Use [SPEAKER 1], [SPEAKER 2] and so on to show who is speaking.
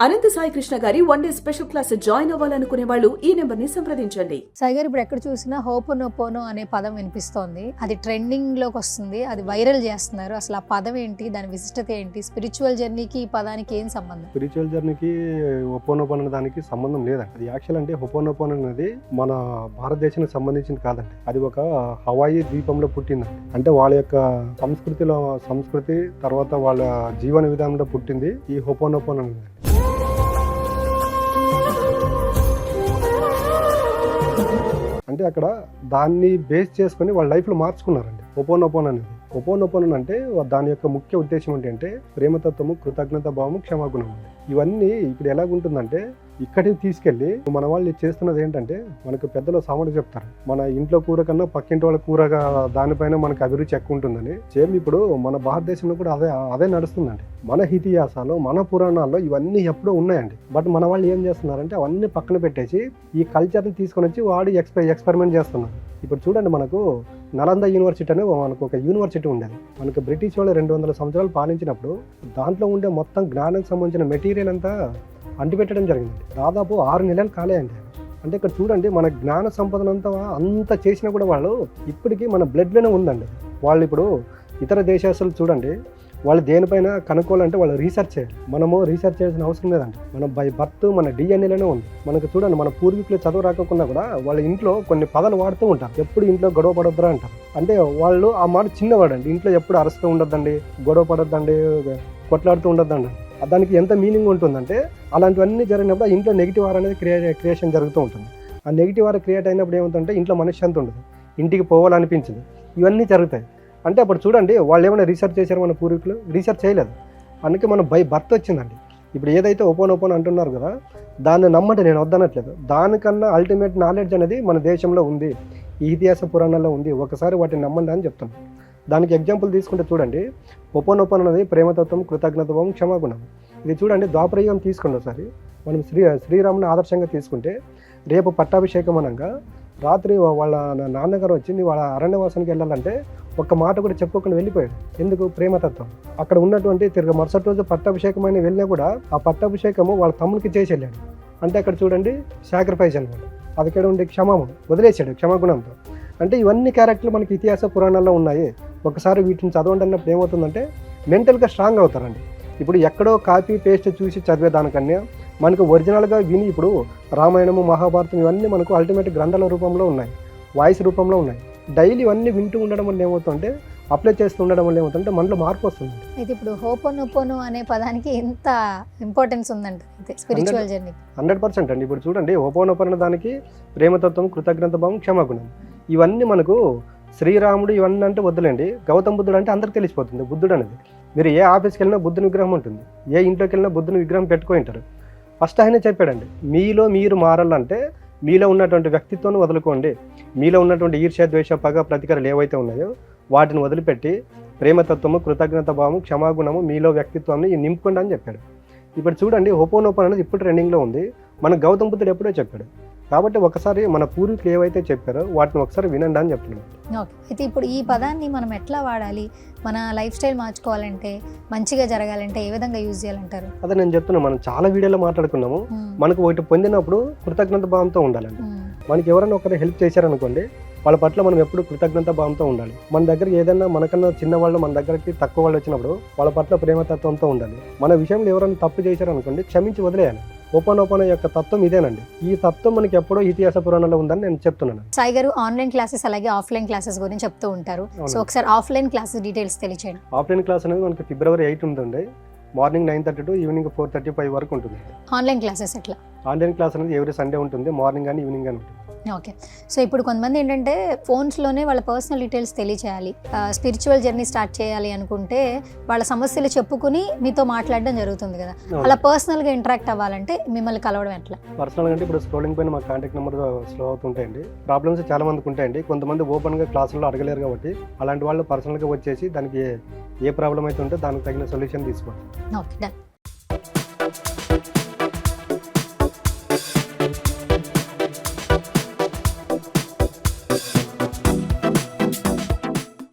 [SPEAKER 1] అనంత సాయి కృష్ణ గారి one day special class join అవ్వాలనుకునే వాళ్ళు ఈ నెంబర్ ని సంప్రదించండి.
[SPEAKER 2] సాయి గారు, ఇప్పుడు ఎక్కడ చూసినా హోపోనోపోనో అనే పదం వినిపిస్తోంది. అది ట్రెండింగ్ లోకి వస్తుంది, అది వైరల్ చేస్తున్నారు. అసలు ఆ పదం ఏంటి, దాని విశిష్టత ఏంటి? స్పిరిచువల్ జర్నీకి ఈ పదానికి ఏం సంబంధం?
[SPEAKER 3] స్పిరిచువల్ జర్నీకి హోపోనోపోనో దానికి సంబంధం లేదండి. అది యాక్చువల్ అంటే హోపోనోపోనో అనేది మన భారతదేశానికి సంబంధించింది కాదండి. అది ఒక హవాయి ద్వీపంలో పుట్టిందండి. అంటే వాళ్ళ యొక్క సంస్కృతి తర్వాత వాళ్ళ జీవన విధానంలో పుట్టింది ఈ హోపోనోపోనో అనేది. అంటే అక్కడ దాన్ని బేస్ చేసుకుని వాళ్ళ లైఫ్లో మార్చుకున్నారండి హోపోనోపోనో అనేది. హోపోనోపోనో అంటే దాని యొక్క ముఖ్య ఉద్దేశం ఏంటంటే ప్రేమతత్వము, కృతజ్ఞత భావము, క్షమాగుణం. ఇవన్నీ ఇప్పుడు ఎలాగుంటుందంటే ఇక్కడికి తీసుకెళ్ళి మన వాళ్ళు చేస్తున్నది ఏంటంటే, మనకు పెద్దలు సామాన్లు చెప్తారు, మన ఇంట్లో కూర కన్నా పక్కింటి వాళ్ళ కూరగా దానిపైన మనకు అభిరుచి ఎక్కువ ఉంటుందని. సేమ్ ఇప్పుడు మన భారతదేశంలో కూడా అదే నడుస్తుందండి. మన ఇతిహాసాలు, మన పురాణాల్లో ఇవన్నీ ఎప్పుడో ఉన్నాయండి. బట్ మన వాళ్ళు ఏం చేస్తున్నారంటే అవన్నీ పక్కన పెట్టేసి ఈ కల్చర్ని తీసుకొని వచ్చి వాడి ఎక్స్పెరిమెంట్ చేస్తున్నారు. ఇప్పుడు చూడండి, మనకు నలంద యూనివర్సిటీ అనే మనకు ఒక యూనివర్సిటీ ఉండేది. మనకు బ్రిటిష్ వాళ్ళు 200 సంవత్సరాలు పాలించినప్పుడు దాంట్లో ఉండే మొత్తం జ్ఞానానికి సంబంధించిన మెటీరియల్ అంతా అంటిపెట్టడం జరిగింది. దాదాపు 6 నెలలు కాలే అండి. అంటే ఇక్కడ చూడండి, మన జ్ఞాన సంపదనంతా అంత చేసినా కూడా వాళ్ళు ఇప్పటికీ మన బ్లడ్లోనే ఉందండి. వాళ్ళు ఇప్పుడు ఇతర దేశాలు చూడండి, వాళ్ళు దేనిపైన కనుక్కోవాలంటే వాళ్ళు రీసెర్చ్ చేయాలి. మనము రీసెర్చ్ చేయాల్సిన అవసరం లేదండి. మన బై బర్త్ మన డిఎన్ఏలోనే ఉంది. మనకు చూడండి, మన పూర్వీకులు చదువు రాకుండా కూడా వాళ్ళ ఇంట్లో కొన్ని పదాలు వాడుతూ ఉంటారు. ఎప్పుడు ఇంట్లో గొడవ పడొద్దురా అంటారు. అంటే వాళ్ళు ఆ మాట చిన్నవాడు అండి. ఇంట్లో ఎప్పుడు అరుస్తూ ఉండొద్దండి, గొడవ పడొద్దండి, కొట్లాడుతూ ఉండొద్దండి. దానికి ఎంత మీనింగ్ ఉంటుందంటే, అలాంటివన్నీ జరిగినప్పుడు ఆ ఇంట్లో నెగిటివ్ ఆర్ అనేది క్రియేషన్ జరుగుతూ ఉంటుంది. ఆ నెగిటివ్ ఆర్ క్రియేట్ అయినప్పుడు ఏమవుతుందంటే ఇంట్లో మనశ్శాంతి ఉండదు, ఇంటికి పోవాలనిపించదు, ఇవన్నీ జరుగుతాయి. అంటే అప్పుడు చూడండి, వాళ్ళు ఏమైనా రీసెర్చ్ చేశారు? మన పూర్వీకులు రీసెర్చ్ చేయలేదు. అందుకే మన బై బర్త్ వచ్చిందండి. ఇప్పుడు ఏదైతే ఓపెన్ అంటున్నారు కదా, దాన్ని నమ్మంటే నేను వద్దనట్లేదు. దానికన్నా అల్టిమేట్ నాలెడ్జ్ అనేది మన దేశంలో ఉంది, ఈ ఇతిహాస పురాణాల్లో ఉంది. ఒకసారి వాటిని నమ్మండి అని చెప్తాను. దానికి ఎగ్జాంపుల్ తీసుకుంటే చూడండి, ఓపెన్ అనేది ప్రేమతత్వం, కృతజ్ఞతవం, క్షమాగుణం. ఇది చూడండి, ద్వాపరయుగం తీసుకోండి ఒకసారి. మనం శ్రీరాముని ఆదర్శంగా తీసుకుంటే, రేపు పట్టాభిషేకం అనగా రాత్రి వాళ్ళ నాన్నగారు వచ్చి వాళ్ళ అరణ్యవాసానికి వెళ్ళాలంటే ఒక్క మాట కూడా చెప్పుకోకుండా వెళ్ళిపోయాడు. ఎందుకు? ప్రేమతత్వం. అక్కడ ఉన్నటువంటి తిరిగి మరుసటి రోజు పట్టాభిషేకం అయినా వెళ్ళినా కూడా ఆ పట్టాభిషేకము వాళ్ళ తమ్ముడికి చేసి వెళ్ళాడు. అంటే అక్కడ చూడండి, సాక్రిఫైస్ అనమాట. అది ఇక్కడ ఉండే క్షమాము వదిలేశాడు క్షమాగుణంతో. అంటే ఇవన్నీ క్యారెక్టర్లు మనకి ఇతిహాస పురాణాల్లో ఉన్నాయి. ఒకసారి వీటిని చదవండి అన్నప్పుడు ఏమవుతుందంటే మెంటల్గా స్ట్రాంగ్ అవుతారండి. ఇప్పుడు ఎక్కడో కాపీ పేస్ట్ చూసి చదివేదానికన్నా మనకు ఒరిజినల్గా విని, ఇప్పుడు రామాయణము, మహాభారతం ఇవన్నీ మనకు అల్టిమేట్ గ్రంథాల రూపంలో ఉన్నాయి, వాయిస్ రూపంలో ఉన్నాయి. డైలీ ఇవన్నీ వింటూ ఉండడం వల్ల ఏమవుతుందంటే, అప్లై చేస్తూ ఉండడం వల్ల ఏమవుతుందంటే మనలో మార్పు వస్తుంది.
[SPEAKER 2] అయితే ఇప్పుడు హోపోనోపోనో అనే పదానికి ఎంత ఇంపార్టెన్స్ ఉందంటే స్పిరిచువల్ జర్నీ?
[SPEAKER 3] 100% అండి. ఇప్పుడు చూడండి, హోపోనోపోనో దానికి ప్రేమతత్వం, కృతజ్ఞత భావం, క్షమాగుణం ఇవన్నీ మనకు శ్రీరాముడు ఇవన్నీ అంటే వద్దులేండి. గౌతమ బుద్ధుడు అంటే అందరికి తెలిసిపోతుంది. బుద్ధుడు అనేది మీరు ఏ ఆఫీస్కి వెళ్ళినా బుద్ధుని విగ్రహం ఉంటుంది, ఏ ఇంట్లోకి వెళ్ళినా బుద్ధుని విగ్రహం పెట్టుకొని ఉంటారు. ఫస్ట్ ఆయనే చెప్పాడండి, మీలో మీరు మారాలంటే మీలో ఉన్నటువంటి వ్యక్తిత్వాన్ని వదులుకోండి. మీలో ఉన్నటువంటి ఈర్ష్య, ద్వేష, పగ, ప్రతీకారాలు ఏవైతే ఉన్నాయో వాటిని వదిలిపెట్టి ప్రేమతత్వము, కృతజ్ఞత భావము, క్షమాగుణము మీలో వ్యక్తిత్వాన్ని నింపుకోండి అని చెప్పాడు. ఇప్పుడు చూడండి, హోపోనోపోనో అనేది ఇప్పుడు ట్రెండింగ్లో ఉంది. మన గౌతమ బుద్ధుడు ఎప్పుడో చెప్పాడు. కాబట్టి ఒకసారి మన పూర్వీకులు ఏవైతే చెప్పారో వాటిని ఒకసారి వినండి అని చెప్తున్నాను.
[SPEAKER 2] ఓకే. అయితే ఇప్పుడు ఈ పదాన్ని మనం ఎట్లా వాడాలి? మన లైఫ్ స్టైల్ మార్చుకోవాలంటే, మంచిగా జరగాలంటే ఏ విధంగా యూజ్ చేయాలంటారు?
[SPEAKER 3] అదే నేను చెప్తున్నాను, మనం చాలా వీడియోలో మాట్లాడుకున్నాము. మనకు ఒకటి పొందినప్పుడు కృతజ్ఞత భావంతో ఉండాలండి. మనకి ఎవరైనా ఒకరు హెల్ప్ చేశారనుకోండి, వాళ్ళ పట్ల మనం ఎప్పుడు కృతజ్ఞత భావంతో ఉండాలి. మన దగ్గర ఏదైనా మనకన్నా చిన్నవాళ్ళు మన దగ్గరికి తక్కువ వాళ్ళు వచ్చినప్పుడు వాళ్ళ పట్ల ప్రేమతత్వంతో ఉండాలి. మన విషయంలో ఎవరైనా తప్పు చేశారనుకోండి, క్షమించి వదిలేయాలి. ఓపెన్ యొక్క తత్వం ఇదేనండి. ఈ తత్వం మనకి ఎప్పుడో ఇతిహాస పురాణంలో ఉందని నేను చెప్తున్నాను.
[SPEAKER 2] సాయి గారు, ఆన్లైన్ క్లాసెస్ అలాగే ఆఫ్లైన్ క్లాసెస్ గురించి చెప్తూ ఉంటారు. సో ఒకసారి ఆఫ్లైన్ క్లాసెస్ డీటెయిల్స్ తెలియచేయండి.
[SPEAKER 3] ఆఫ్లైన్ క్లాస్ అనేది మనకి February 8 ఉందండి. మార్నింగ్ 9:30 to ఈవినింగ్ 4:35 వరకు ఉంటుంది.
[SPEAKER 2] ఆన్లైన్ క్లాసెస్ ఎట్లా?
[SPEAKER 3] ఆన్లైన్ క్లాస్ అనేది ఎవ్రీ సండే ఉంటుంది, మార్నింగ్ కానీ ఈవినింగ్ కానీ ఉంటుంది.
[SPEAKER 2] ఓకే. సో ఇప్పుడు కొంతమంది ఏంటంటే ఫోన్స్లోనే వాళ్ళ పర్సనల్ డీటెయిల్స్ తెలియచేయాలి, స్పిరిచువల్ జర్నీ స్టార్ట్ చేయాలి అనుకుంటే వాళ్ళ సమస్యలు చెప్పుకుని మీతో మాట్లాడడం జరుగుతుంది కదా, అలా పర్సనల్గా ఇంటరాక్ట్ అవ్వాలంటే మిమ్మల్ని కలవడం ఎట్లా?
[SPEAKER 3] పర్సనల్గా అంటే ఇప్పుడు స్క్రోలింగ్ పైన మా కాంటాక్ట్ నెంబర్ స్లో అవుతుంటాయండి. ప్రాబ్లమ్స్ చాలా మందికి ఉంటాయండి. కొంతమంది ఓపెన్గా క్లాసుల్లో అడగలేరు కాబట్టి అలాంటి వాళ్ళు పర్సనల్గా వచ్చేసి దానికి ఏ ప్రాబ్లం అయితే ఉంటే దానికి తగిన సొల్యూషన్ తీసుకోవాలి.
[SPEAKER 2] Okay, done.